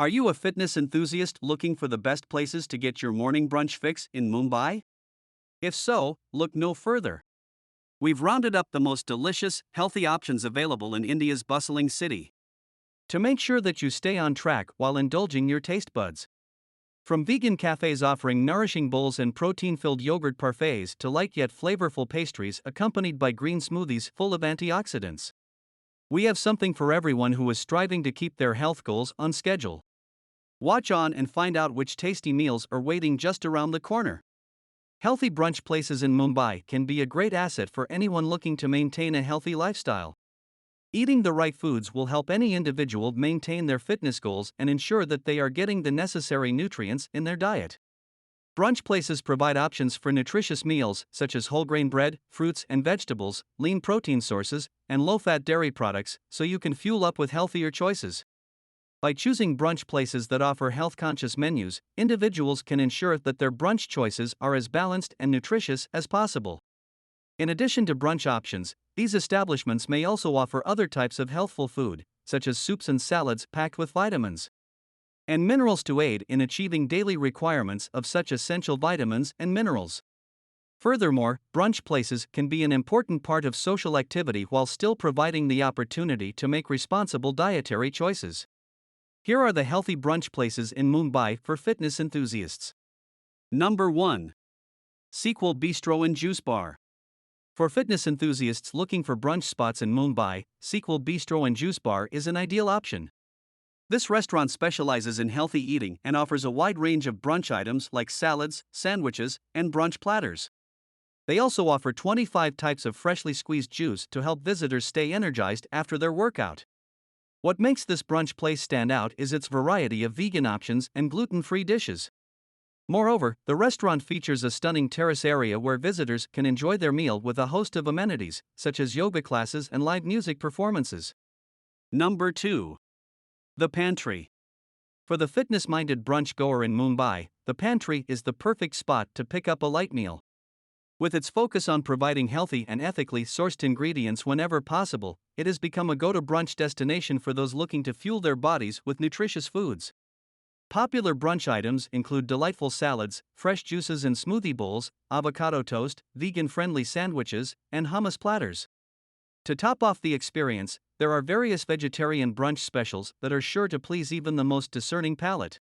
Are you a fitness enthusiast looking for the best places to get your morning brunch fix in Mumbai? If so, look no further. We've rounded up the most delicious, healthy options available in India's bustling city to make sure that you stay on track while indulging your taste buds. From vegan cafes offering nourishing bowls and protein-filled yogurt parfaits to light yet flavorful pastries accompanied by green smoothies full of antioxidants, we have something for everyone who is striving to keep their health goals on schedule. Watch on and find out which tasty meals are waiting just around the corner. Healthy brunch places in Mumbai can be a great asset for anyone looking to maintain a healthy lifestyle. Eating the right foods will help any individual maintain their fitness goals and ensure that they are getting the necessary nutrients in their diet. Brunch places provide options for nutritious meals such as whole grain bread, fruits and vegetables, lean protein sources, and low-fat dairy products, so you can fuel up with healthier choices. By choosing brunch places that offer health-conscious menus, individuals can ensure that their brunch choices are as balanced and nutritious as possible. In addition to brunch options, these establishments may also offer other types of healthful food, such as soups and salads packed with vitamins and minerals to aid in achieving daily requirements of such essential vitamins and minerals. Furthermore, brunch places can be an important part of social activity while still providing the opportunity to make responsible dietary choices. Here are the healthy brunch places in Mumbai for fitness enthusiasts. Number 1. Sequel Bistro and Juice Bar. For fitness enthusiasts looking for brunch spots in Mumbai, Sequel Bistro and Juice Bar is an ideal option. This restaurant specializes in healthy eating and offers a wide range of brunch items like salads, sandwiches, and brunch platters. They also offer 25 types of freshly squeezed juice to help visitors stay energized after their workout. What makes this brunch place stand out is its variety of vegan options and gluten-free dishes. Moreover, the restaurant features a stunning terrace area where visitors can enjoy their meal with a host of amenities, such as yoga classes and live music performances. Number 2. The Pantry. For the fitness-minded brunch goer in Mumbai, the Pantry is the perfect spot to pick up a light meal. With its focus on providing healthy and ethically sourced ingredients whenever possible, it has become a go-to brunch destination for those looking to fuel their bodies with nutritious foods. Popular brunch items include delightful salads, fresh juices and smoothie bowls, avocado toast, vegan-friendly sandwiches, and hummus platters. To top off the experience, there are various vegetarian brunch specials that are sure to please even the most discerning palate.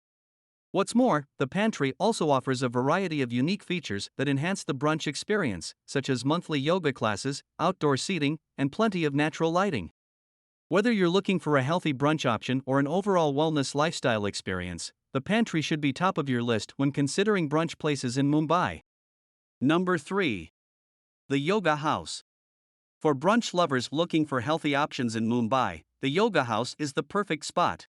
What's more, the Pantry also offers a variety of unique features that enhance the brunch experience, such as monthly yoga classes, outdoor seating, and plenty of natural lighting. Whether you're looking for a healthy brunch option or an overall wellness lifestyle experience, the Pantry should be top of your list when considering brunch places in Mumbai. Number 3. The Yoga House. For brunch lovers looking for healthy options in Mumbai, the Yoga House is the perfect spot.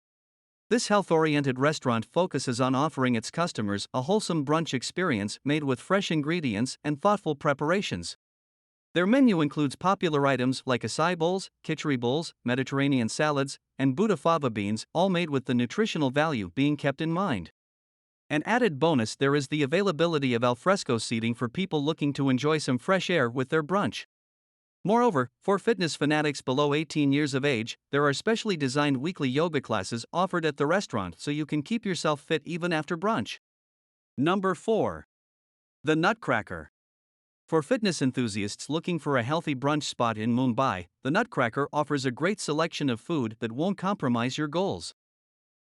This health-oriented restaurant focuses on offering its customers a wholesome brunch experience made with fresh ingredients and thoughtful preparations. Their menu includes popular items like acai bowls, khichdi bowls, Mediterranean salads, and Buddha fava beans, all made with the nutritional value being kept in mind. An added bonus, there is the availability of alfresco seating for people looking to enjoy some fresh air with their brunch. Moreover, for fitness fanatics below 18 years of age, there are specially designed weekly yoga classes offered at the restaurant so you can keep yourself fit even after brunch. Number 4. The Nutcracker. For fitness enthusiasts looking for a healthy brunch spot in Mumbai, the Nutcracker offers a great selection of food that won't compromise your goals.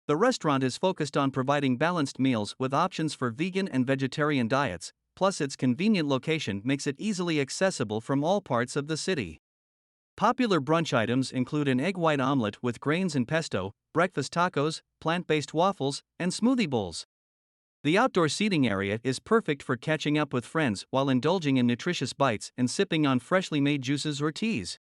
The restaurant is focused on providing balanced meals with options for vegan and vegetarian diets, plus its convenient location makes it easily accessible from all parts of the city. Popular brunch items include an egg white omelette with grains and pesto, breakfast tacos, plant-based waffles, and smoothie bowls. The outdoor seating area is perfect for catching up with friends while indulging in nutritious bites and sipping on freshly made juices or teas.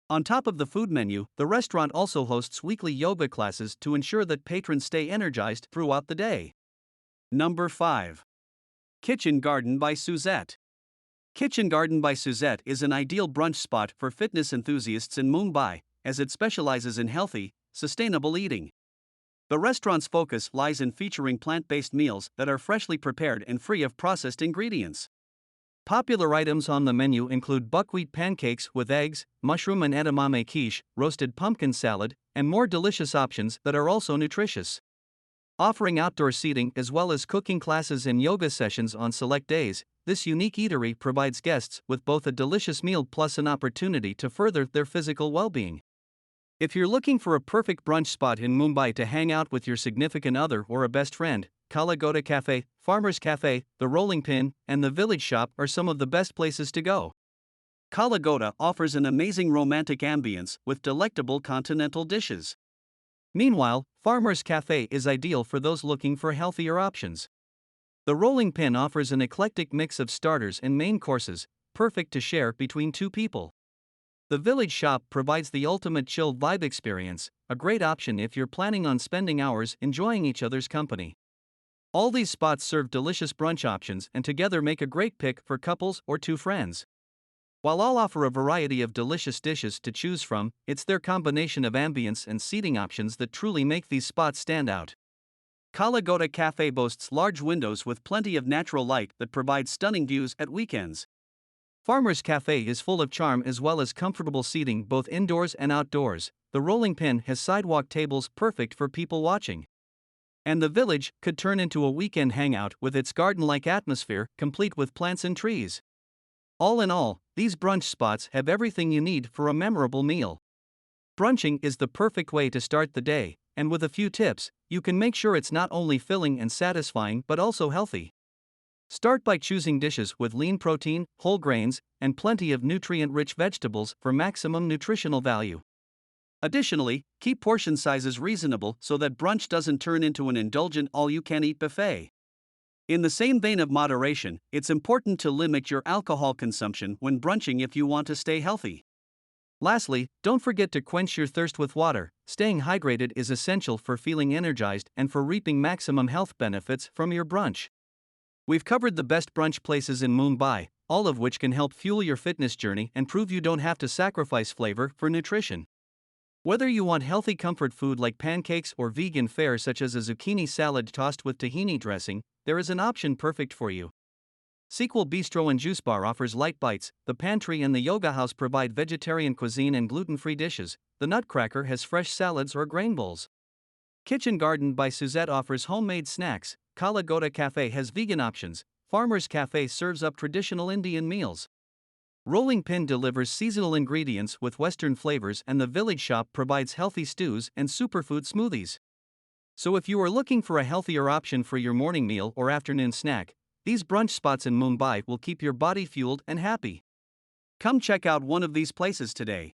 On top of the food menu, the restaurant also hosts weekly yoga classes to ensure that patrons stay energized throughout the day. Number 5. Kitchen Garden by Suzette. Kitchen Garden by Suzette is an ideal brunch spot for fitness enthusiasts in Mumbai, as it specializes in healthy, sustainable eating. The restaurant's focus lies in featuring plant-based meals that are freshly prepared and free of processed ingredients. Popular items on the menu include buckwheat pancakes with eggs, mushroom and edamame quiche, roasted pumpkin salad, and more delicious options that are also nutritious. Offering outdoor seating as well as cooking classes and yoga sessions on select days, this unique eatery provides guests with both a delicious meal plus an opportunity to further their physical well-being. If you're looking for a perfect brunch spot in Mumbai to hang out with your significant other or a best friend, Kala Goda Cafe, Farmer's Cafe, the Rolling Pin, and the Village Shop are some of the best places to go. Kala Goda offers an amazing romantic ambience with delectable continental dishes. Meanwhile, Farmer's Cafe is ideal for those looking for healthier options. The Rolling Pin offers an eclectic mix of starters and main courses, perfect to share between two people. The Village Shop provides the ultimate chill vibe experience, a great option if you're planning on spending hours enjoying each other's company. All these spots serve delicious brunch options and together make a great pick for couples or two friends. While all offer a variety of delicious dishes to choose from, it's their combination of ambience and seating options that truly make these spots stand out. Kala Goda Cafe boasts large windows with plenty of natural light that provide stunning views at weekends. Farmer's Cafe is full of charm as well as comfortable seating both indoors and outdoors. The Rolling Pin has sidewalk tables perfect for people watching. And the Village could turn into a weekend hangout with its garden-like atmosphere, complete with plants and trees. All in all, these brunch spots have everything you need for a memorable meal. Brunching is the perfect way to start the day, and with a few tips, you can make sure it's not only filling and satisfying but also healthy. Start by choosing dishes with lean protein, whole grains, and plenty of nutrient-rich vegetables for maximum nutritional value. Additionally, keep portion sizes reasonable so that brunch doesn't turn into an indulgent all-you-can-eat buffet. In the same vein of moderation, it's important to limit your alcohol consumption when brunching if you want to stay healthy. Lastly, don't forget to quench your thirst with water. Staying hydrated is essential for feeling energized and for reaping maximum health benefits from your brunch. We've covered the best brunch places in Mumbai, all of which can help fuel your fitness journey and prove you don't have to sacrifice flavor for nutrition. Whether you want healthy comfort food like pancakes or vegan fare such as a zucchini salad tossed with tahini dressing, there is an option perfect for you. Sequel Bistro and Juice Bar offers light bites, the Pantry and the Yoga House provide vegetarian cuisine and gluten-free dishes, the Nutcracker has fresh salads or grain bowls. Kitchen Garden by Suzette offers homemade snacks, Kala Goda Cafe has vegan options, Farmer's Cafe serves up traditional Indian meals. Rolling Pin delivers seasonal ingredients with Western flavors and the Village Shop provides healthy stews and superfood smoothies. So if you are looking for a healthier option for your morning meal or afternoon snack, these brunch spots in Mumbai will keep your body fueled and happy. Come check out one of these places today.